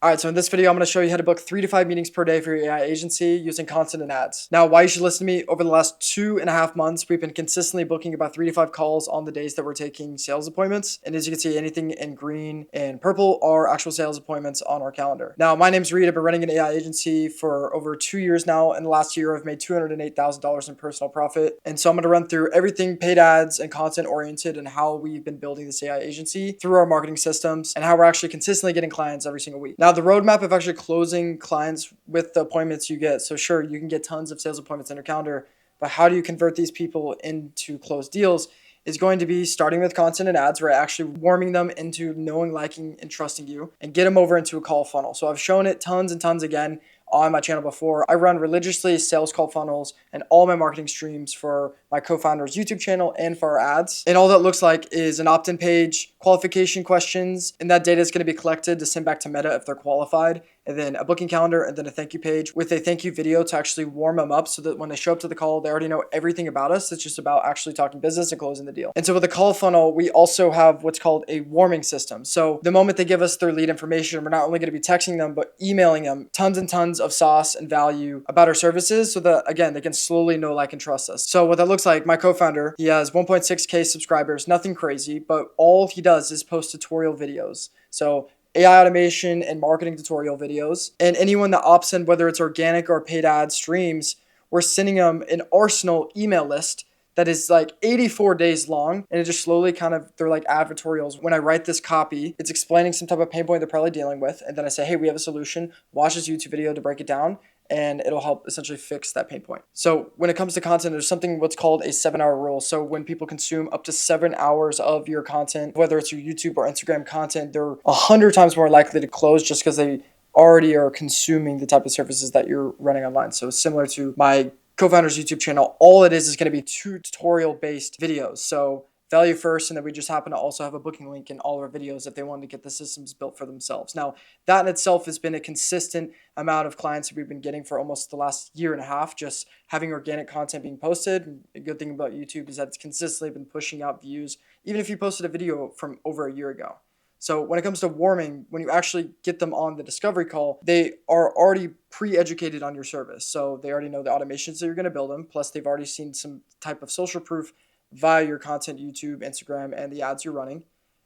All right, so in this video, I'm going to show you how to book 3 to 5 meetings per day for your AI agency using content and ads. Now, why you should listen to me, over the last 2.5 months, we've been consistently booking about 3 to 5 calls on the days that we're taking sales appointments. And as you can see, anything in green and purple are actual sales appointments on our calendar. Now, my name's Reed. I've been running an AI agency for over 2 years now. In the last year, I've made $208,000 in personal profit. And so I'm going to run through everything paid ads and content oriented and how we've been building this AI agency through our marketing systems and how we're actually consistently getting clients every single week. Now, the roadmap of actually closing clients with the appointments you get. So sure, you can get tons of sales appointments in your calendar, but how do you convert these people into closed deals is going to be starting with content and ads, right? Actually warming them into knowing, liking, and trusting you and get them over into a call funnel. So I've shown it tons and tons again on my channel before. I run religiously sales call funnels and all my marketing streams for my co-founder's YouTube channel and for our ads. And all that looks like is an opt-in page, qualification questions, and that data is going to be collected to send back to Meta if they're qualified, and then a booking calendar, and then a thank you page with a thank you video to actually warm them up so that when they show up to the call, they already know everything about us. It's just about actually talking business and closing the deal. And so with the call funnel, we also have what's called a warming system. So the moment they give us their lead information, we're not only going to be texting them, but emailing them tons and tons of sauce and value about our services so that, again, they can slowly know, like, and trust us. So what that looks like, my co-founder, he has 1.6K subscribers, nothing crazy, but all he does is post tutorial videos. So AI automation and marketing tutorial videos. And anyone that opts in, whether it's organic or paid ad streams, we're sending them an arsenal email list that is like 84 days long. And it just slowly they're like advertorials. When I write this copy, it's explaining some type of pain point they're probably dealing with. And then I say, hey, we have a solution. Watch this YouTube video to break it down. And it'll help essentially fix that pain point. So when it comes to content, there's something what's called a 7-hour rule. So when people consume up to 7 hours of your content, whether it's your YouTube or Instagram content, they're 100 times more likely to close just because they already are consuming the type of services that you're running online. So similar to my co-founder's YouTube channel, all it is going to be 2 tutorial-based videos. So value first, and then we just happen to also have a booking link in all our videos if they wanted to get the systems built for themselves. Now, that in itself has been a consistent amount of clients that we've been getting for almost the last 1.5 years, just having organic content being posted. And a good thing about YouTube is that it's consistently been pushing out views, even if you posted a video from over a year ago. So when it comes to warming, when you actually get them on the discovery call, they are already pre-educated on your service. So they already know the automations that you're going to build them, plus they've already seen some type of social proof via your content, YouTube, Instagram, and the ads you're running.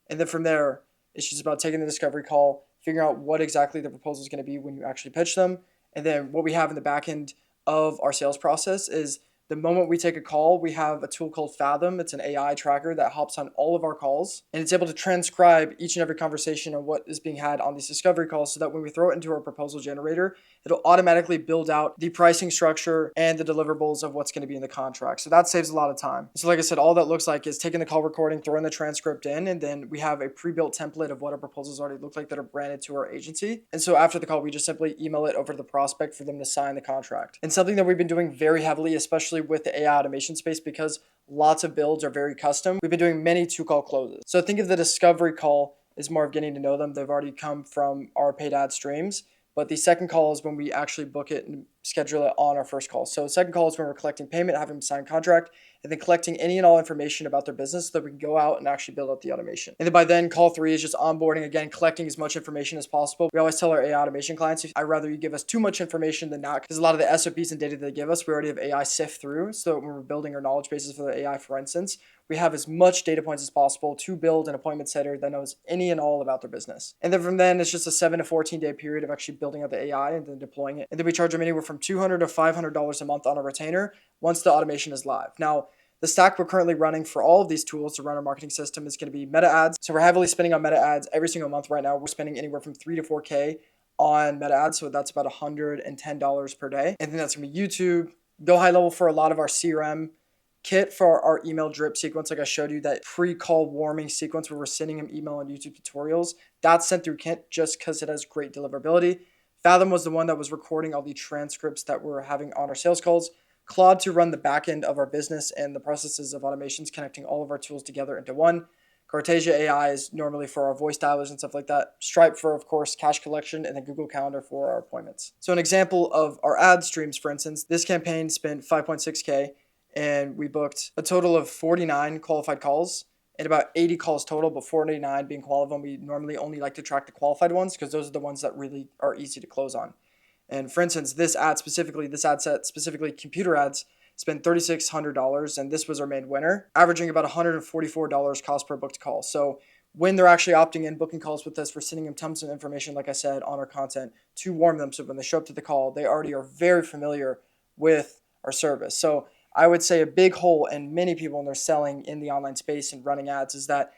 And then from there, it's just about taking the discovery call, figuring out what exactly the proposal is going to be when you actually pitch them. And then what we have in the back end of our sales process is the moment we take a call, we have a tool called Fathom. It's an AI tracker that hops on all of our calls, and it's able to transcribe each and every conversation and what is being had on these discovery calls so that when we throw it into our proposal generator, it'll automatically build out the pricing structure and the deliverables of what's going to be in the contract. So that saves a lot of time. So like I said, all that looks like is taking the call recording, throwing the transcript in, and then we have a pre-built template of what our proposals already look like that are branded to our agency. And so after the call, we just simply email it over to the prospect for them to sign the contract. And something that we've been doing very heavily, especially with the AI automation space, because lots of builds are very custom, we've been doing many 2-call closes. So think of the discovery call as more of getting to know them. They've already come from our paid ad streams. But the second call is when we actually book it and schedule it on our first call. So the second call is when we're collecting payment, having them sign contract, and then collecting any and all information about their business so that we can go out and actually build out the automation. And then by then, call 3 is just onboarding, again, collecting as much information as possible. We always tell our AI automation clients, I'd rather you give us too much information than not, because a lot of the SOPs and data they give us, we already have AI sift through. So when we're building our knowledge bases for the AI, for instance, we have as much data points as possible to build an appointment setter that knows any and all about their business. And then from then, it's just a 7 to 14 day period of actually building out the AI and then deploying it. And then we charge them anywhere from $200 to $500 a month on a retainer once the automation is live. Now, the stack we're currently running for all of these tools to run our marketing system is going to be Meta ads. So we're heavily spending on Meta ads every single month right now. We're spending anywhere from 3 to 4K on Meta ads. So that's about $110 per day. And then that's going to be YouTube, GoHighLevel for a lot of our CRM, Kit for our email drip sequence, like I showed you, that pre-call warming sequence where we're sending them email and YouTube tutorials. That's sent through Kit just because it has great deliverability. Fathom was the one that was recording all the transcripts that we're having on our sales calls. Claude to run the back end of our business and the processes of automations, connecting all of our tools together into one. Cartesia AI is normally for our voice dialers and stuff like that. Stripe for, of course, cash collection, and then Google Calendar for our appointments. So an example of our ad streams, for instance, this campaign spent 5.6K, and we booked a total of 49 qualified calls and about 80 calls total, but 489 being all of them. We normally only like to track the qualified ones because those are the ones that really are easy to close on. And for instance, this ad set specifically computer ads, spent $3,600, and this was our main winner, averaging about $144 cost per booked call. So when they're actually opting in, booking calls with us, we're sending them tons of information, like I said, on our content to warm them. So when they show up to the call, they already are very familiar with our service. So I would say a big hole in many people when they're selling in the online space and running ads is that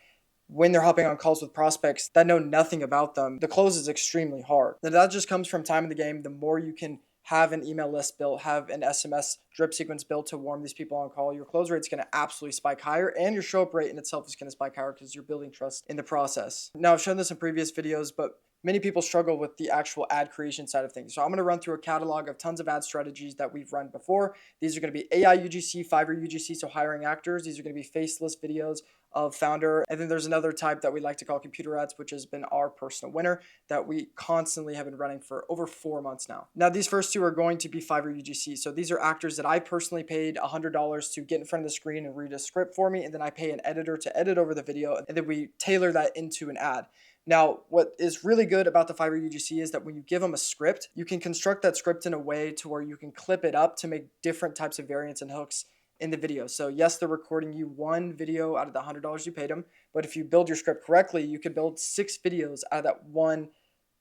when they're hopping on calls with prospects that know nothing about them, the close is extremely hard. Now that just comes from time in the game. The more you can have an email list built, have an SMS drip sequence built to warm these people on call, your close rate's going to absolutely spike higher, and your show up rate in itself is going to spike higher because you're building trust in the process. Now, I've shown this in previous videos, but many people struggle with the actual ad creation side of things. So I'm going to run through a catalog of tons of ad strategies that we've run before. These are going to be AI UGC, Fiverr UGC, so hiring actors. These are going to be faceless videos of founder. And then there's another type that we like to call computer ads, which has been our personal winner that we constantly have been running for over 4 months now. Now, these first two are going to be Fiverr UGC. So these are actors that I personally paid $100 to get in front of the screen and read a script for me. And then I pay an editor to edit over the video. And then we tailor that into an ad. Now, what is really good about the Fiverr UGC is that when you give them a script, you can construct that script in a way to where you can clip it up to make different types of variants and hooks in the video. So yes, they're recording you one video out of the $100 you paid them, but if you build your script correctly, you can build 6 videos out of that one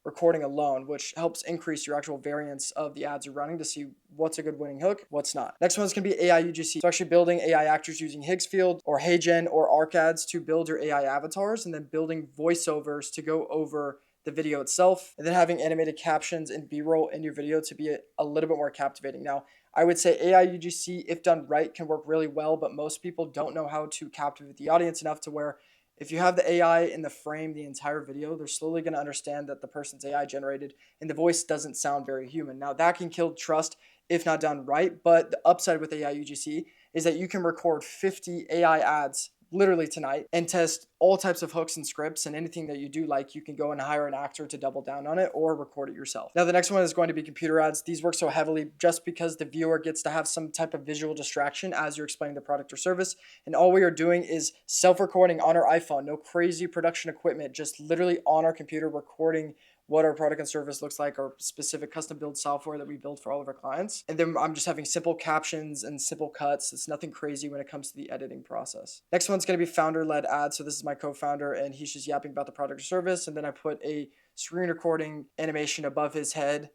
recording alone, which helps increase your actual variance of the ads you're running to see what's a good winning hook, what's not. Next one is going to be AI UGC. So actually building AI actors using Higgsfield or HeyGen or ArcAds to build your AI avatars, and then building voiceovers to go over the video itself, and then having animated captions and B-roll in your video to be a little bit more captivating. Now, I would say AI UGC, if done right, can work really well, but most people don't know how to captivate the audience enough to where if you have the AI in the frame the entire video, they're slowly going to understand that the person's AI generated and the voice doesn't sound very human. Now, that can kill trust if not done right, but the upside with AI UGC is that you can record 50 AI ads literally tonight and test all types of hooks and scripts, and anything that you do like, you can go and hire an actor to double down on it or record it yourself. Now, the next one is going to be computer ads. These work so heavily just because the viewer gets to have some type of visual distraction as you're explaining the product or service. And all we are doing is self-recording on our iPhone, no crazy production equipment, just literally on our computer recording what our product and service looks like, our specific custom build software that we build for all of our clients. And then I'm just having simple captions and simple cuts. It's nothing crazy when it comes to the editing process. Next one's going to be founder-led ads. So this is my co-founder, and he's just yapping about the product or service. And then I put a screen recording animation above his head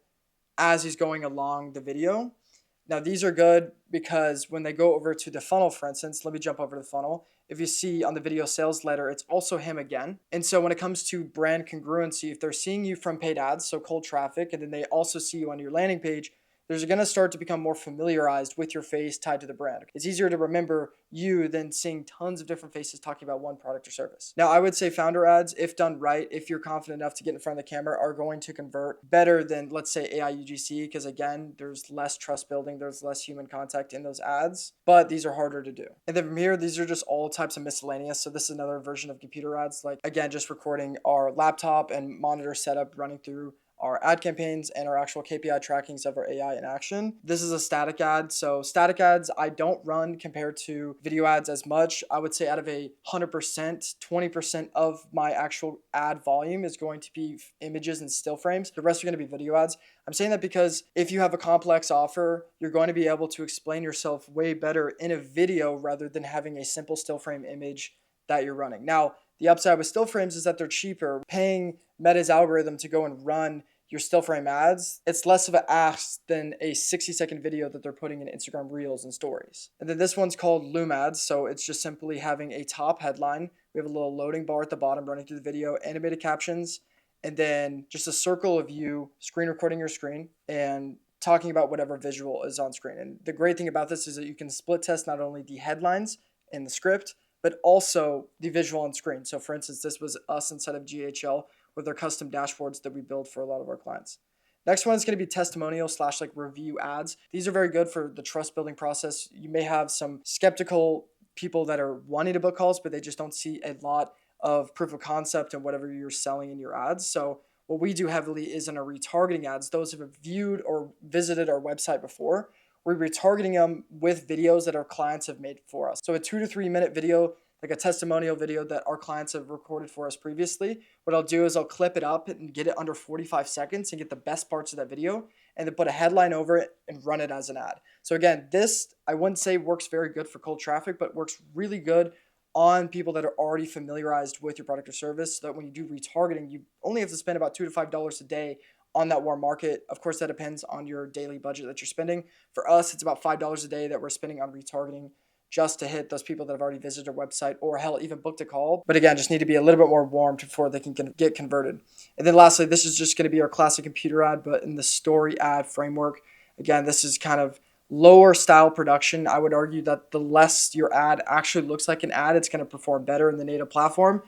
as he's going along the video. Now, these are good because when they go over to the funnel, for instance, let me jump over to the funnel. If you see on the video sales letter, it's also him again. And so when it comes to brand congruency, if they're seeing you from paid ads, so cold traffic, and then they also see you on your landing page, there's going to start to become more familiarized with your face tied to the brand. It's easier to remember you than seeing tons of different faces talking about one product or service. Now, I would say founder ads, if done right, if you're confident enough to get in front of the camera, are going to convert better than, let's say, AI UGC, because again, there's less trust building, there's less human contact in those ads, but these are harder to do. And then from here, these are just all types of miscellaneous. So this is another version of computer ads, like again, just recording our laptop and monitor setup running through our ad campaigns and our actual KPI trackings of our AI in action. This is a static ad. So static ads, I don't run compared to video ads as much. I would say out of 100%, 20% of my actual ad volume is going to be images and still frames. The rest are going to be video ads. I'm saying that because if you have a complex offer, you're going to be able to explain yourself way better in a video rather than having a simple still frame image that you're running. Now, the upside with still frames is that they're cheaper. Paying Meta's algorithm to go and run your still frame ads, it's less of an ask than a 60-second video that they're putting in Instagram Reels and Stories. And then this one's called Loom ads. So it's just simply having a top headline. We have a little loading bar at the bottom running through the video, animated captions, and then just a circle of you screen recording your screen and talking about whatever visual is on screen. And the great thing about this is that you can split test not only the headlines in the script, but also the visual on screen. So for instance, this was us inside of GHL with our custom dashboards that we build for a lot of our clients. Next one is going to be testimonial / like review ads. These are very good for the trust building process. You may have some skeptical people that are wanting to book calls, but they just don't see a lot of proof of concept and whatever you're selling in your ads. So what we do heavily is in our retargeting ads. Those who have viewed or visited our website before, we're retargeting them with videos that our clients have made for us. So a 2 to 3 minute video like a testimonial video that our clients have recorded for us previously. What I'll do is I'll clip it up and get it under 45 seconds and get the best parts of that video and then put a headline over it and run it as an ad. So again, this I wouldn't say works very good for cold traffic, but works really good on people that are already familiarized with your product or service, so that when you do retargeting, you only have to spend about $2 to $5 a day on that warm market. Of course, that depends on your daily budget that you're spending. For us, it's about $5 a day that we're spending on retargeting just to hit those people that have already visited our website or hell, even booked a call. But again, just need to be a little bit more warmed before they can get converted. And then lastly, this is just going to be our classic computer ad, but in the story ad framework. Again, this is kind of lower style production. I would argue that the less your ad actually looks like an ad, it's going to perform better in the native platform.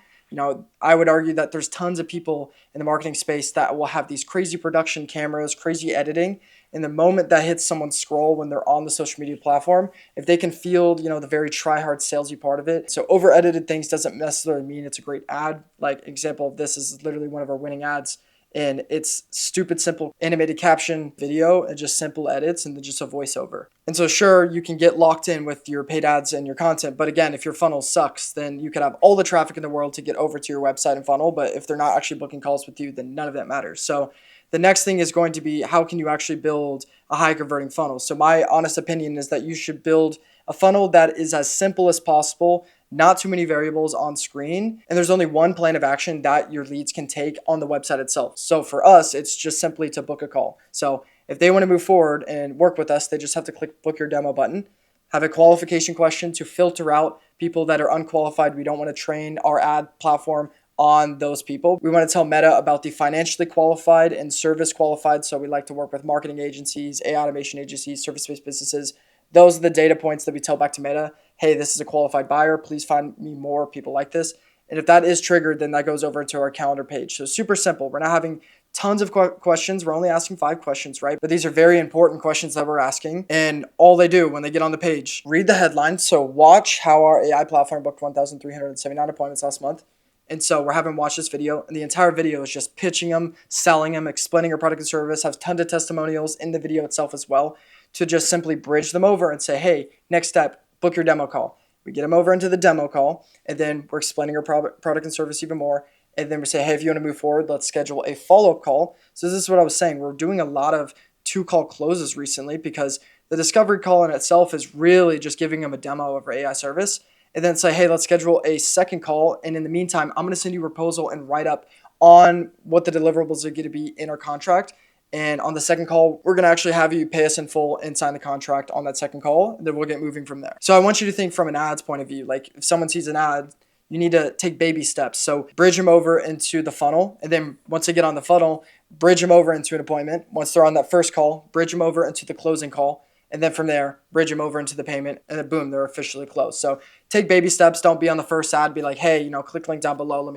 I would argue that there's tons of people in the marketing space that will have these crazy production cameras, crazy editing. And the moment that hits someone's scroll when they're on the social media platform, if they can feel, the very try-hard salesy part of it. So over-edited things doesn't necessarily mean it's a great ad. Like example of this is literally one of our winning ads. And it's stupid, simple animated caption video and just simple edits and then just a voiceover. And so sure, you can get locked in with your paid ads and your content. But again, if your funnel sucks, then you could have all the traffic in the world to get over to your website and funnel. But if they're not actually booking calls with you, then none of that matters. So the next thing is going to be, how can you actually build a high converting funnel? So my honest opinion is that you should build a funnel that is as simple as possible, not too many variables on screen, and there's only one plan of action that your leads can take on the website itself. So for us, it's just simply to book a call. So if they want to move forward and work with us, they just have to click book your demo button, have a qualification question to filter out people that are unqualified. We don't want to train our ad platform on those people. We want to tell Meta about the financially qualified and service qualified. So we like to work with marketing agencies, AI automation agencies, service-based businesses. Those are the data points that we tell back to Meta. Hey, this is a qualified buyer. Please find me more people like this. And if that is triggered, then that goes over to our calendar page. So super simple. We're not having tons of questions. We're only asking 5 questions, right? But these are very important questions that we're asking. And all they do when they get on the page, read the headline. So watch how our AI platform booked 1,379 appointments last month. And so we're having them watch this video, and the entire video is just pitching them, selling them, explaining our product and service, has tons of testimonials in the video itself as well, to just simply bridge them over and say, hey, next step, book your demo call. We get them over into the demo call, and then we're explaining our product and service even more. And then we say, hey, if you want to move forward, let's schedule a follow-up call. So this is what I was saying. We're doing a lot of 2-call closes recently because the discovery call in itself is really just giving them a demo of our AI service. And then say, hey, let's schedule a second call. And in the meantime, I'm going to send you a proposal and write up on what the deliverables are going to be in our contract. And on the second call, we're going to actually have you pay us in full and sign the contract on that second call. And then we'll get moving from there. So I want you to think from an ads point of view. Like if someone sees an ad, you need to take baby steps. So bridge them over into the funnel. And then once they get on the funnel, bridge them over into an appointment. Once they're on that first call, bridge them over into the closing call. And then from there, bridge them over into the payment, and then boom, they're officially closed. So take baby steps. Don't be on the first ad. Be like, hey, click link down below.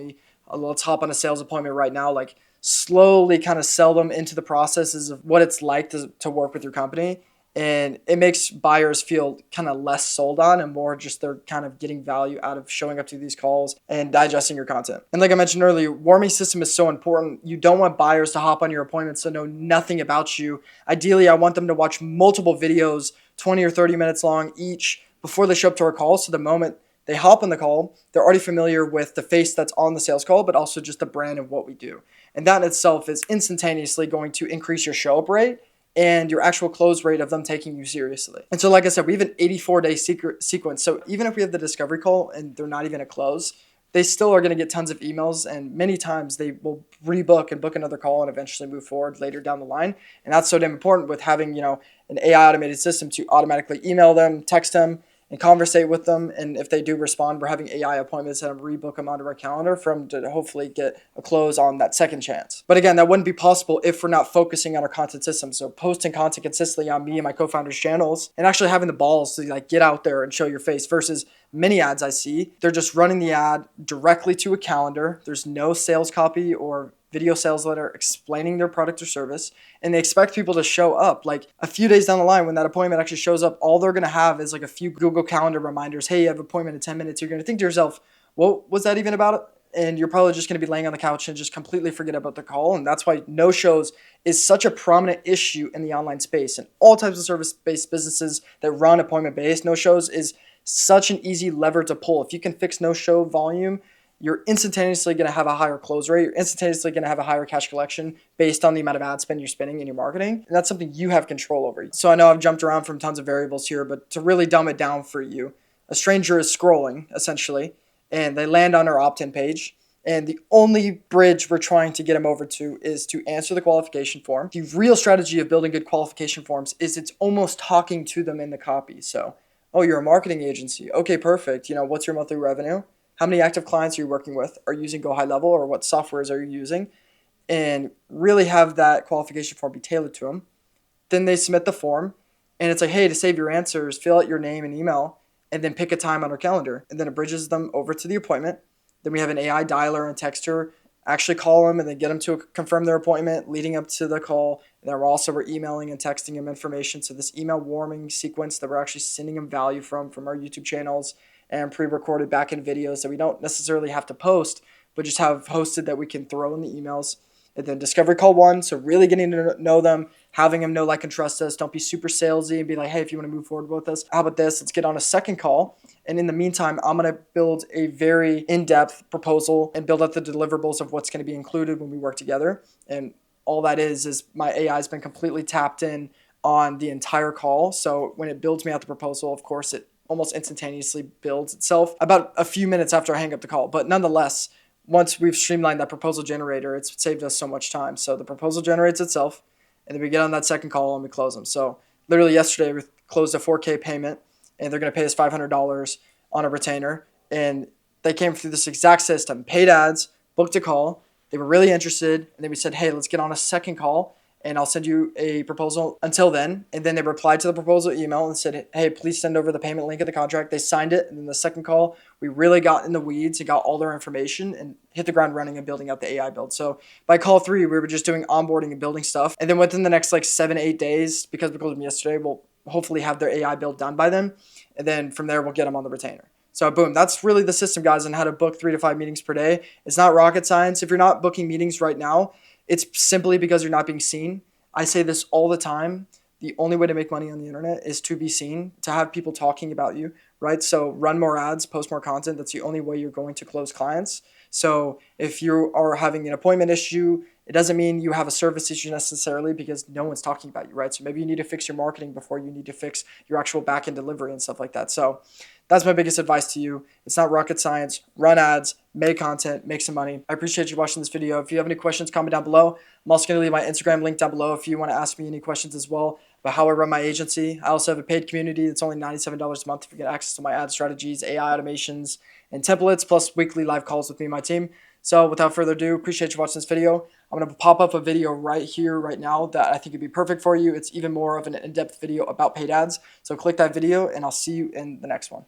Let's hop on a sales appointment right now. Like slowly kind of sell them into the processes of what it's like to work with your company. And it makes buyers feel kind of less sold on and more just they're kind of getting value out of showing up to these calls and digesting your content. And like I mentioned earlier, warming system is so important. You don't want buyers to hop on your appointments to know nothing about you. Ideally, I want them to watch multiple videos, 20 or 30 minutes long each, before they show up to our call. So the moment they hop on the call, they're already familiar with the face that's on the sales call, but also just the brand and what we do. And that in itself is instantaneously going to increase your show up rate and your actual close rate of them taking you seriously. And so like I said, we have an 84-day sequence. So even if we have the discovery call and they're not even a close, they still are going to get tons of emails, and many times they will rebook and book another call and eventually move forward later down the line. And that's so damn important with having, an AI automated system to automatically email them, text them, and conversate with them. And if they do respond, we're having AI appointments and rebook them onto our calendar for them to hopefully get a close on that second chance. But again, that wouldn't be possible if we're not focusing on our content system. So posting content consistently on me and my co-founders' channels and actually having the balls to get out there and show your face versus many ads I see. They're just running the ad directly to a calendar. There's no sales copy or video sales letter explaining their product or service, and they expect people to show up. Like a few days down the line when that appointment actually shows up, all they're going to have is like a few Google Calendar reminders. Hey, you have an appointment in 10 minutes. You're going to think to yourself, what was that even about? And you're probably just going to be laying on the couch and just completely forget about the call. And that's why no-shows is such a prominent issue in the online space. And all types of service-based businesses that run appointment-based, no-shows is such an easy lever to pull. If you can fix no-show volume, you're instantaneously going to have a higher close rate. You're instantaneously going to have a higher cash collection based on the amount of ad spend you're spending in your marketing. And that's something you have control over. So I know I've jumped around from tons of variables here, but to really dumb it down for you, a stranger is scrolling essentially, and they land on our opt-in page. And the only bridge we're trying to get them over to is to answer the qualification form. The real strategy of building good qualification forms is it's almost talking to them in the copy. So, oh, you're a marketing agency. Okay, perfect. What's your monthly revenue? How many active clients are you working with? Are you using GoHighLevel, or what softwares are you using? And really have that qualification form be tailored to them. Then they submit the form, and it's like, hey, to save your answers, fill out your name and email, and then pick a time on our calendar. And then it bridges them over to the appointment. Then we have an AI dialer and texter actually call them and then get them to confirm their appointment leading up to the call. And then we're emailing and texting them information. So this email warming sequence that we're actually sending them value from our YouTube channels and pre-recorded back-end videos that we don't necessarily have to post, but just have hosted that we can throw in the emails. And then discovery call 1, so really getting to know them, having them know, like, and trust us. Don't be super salesy and be like, hey, if you want to move forward with us, how about this? Let's get on a second call. And in the meantime, I'm going to build a very in-depth proposal and build out the deliverables of what's going to be included when we work together. And all that is my AI has been completely tapped in on the entire call. So when it builds me out the proposal, of course, it almost instantaneously builds itself about a few minutes after I hang up the call. But nonetheless, once we've streamlined that proposal generator, it's saved us so much time. So the proposal generates itself, and then we get on that second call and we close them. So literally yesterday, we closed a $4K payment, and they're going to pay us $500 on a retainer. And they came through this exact system, paid ads, booked a call. They were really interested, and then we said, hey, let's get on a second call, and I'll send you a proposal until then. And then they replied to the proposal email and said, hey, please send over the payment link of the contract. They signed it. And then the second call, we really got in the weeds and got all their information and hit the ground running and building out the AI build. So by call 3, we were just doing onboarding and building stuff. And then within the next 7 to 8 days, because we closed them yesterday, we'll hopefully have their AI build done by then. And then from there, we'll get them on the retainer. So boom, that's really the system, guys, on how to book 3 to 5 meetings per day. It's not rocket science. If you're not booking meetings right now, it's simply because you're not being seen. I say this all the time. The only way to make money on the internet is to be seen, to have people talking about you, right? So run more ads, post more content. That's the only way you're going to close clients. So if you are having an appointment issue, it doesn't mean you have a service issue necessarily, because no one's talking about you, right? So maybe you need to fix your marketing before you need to fix your actual back-end delivery and stuff like that. So that's my biggest advice to you. It's not rocket science. Run ads, make content, make some money. I appreciate you watching this video. If you have any questions, comment down below. I'm also going to leave my Instagram link down below if you want to ask me any questions as well about how I run my agency. I also have a paid community that's only $97 a month if you get access to my ad strategies, AI automations, and templates, plus weekly live calls with me and my team. So without further ado, appreciate you watching this video. I'm going to pop up a video right here, right now, that I think would be perfect for you. It's even more of an in-depth video about paid ads. So click that video, and I'll see you in the next one.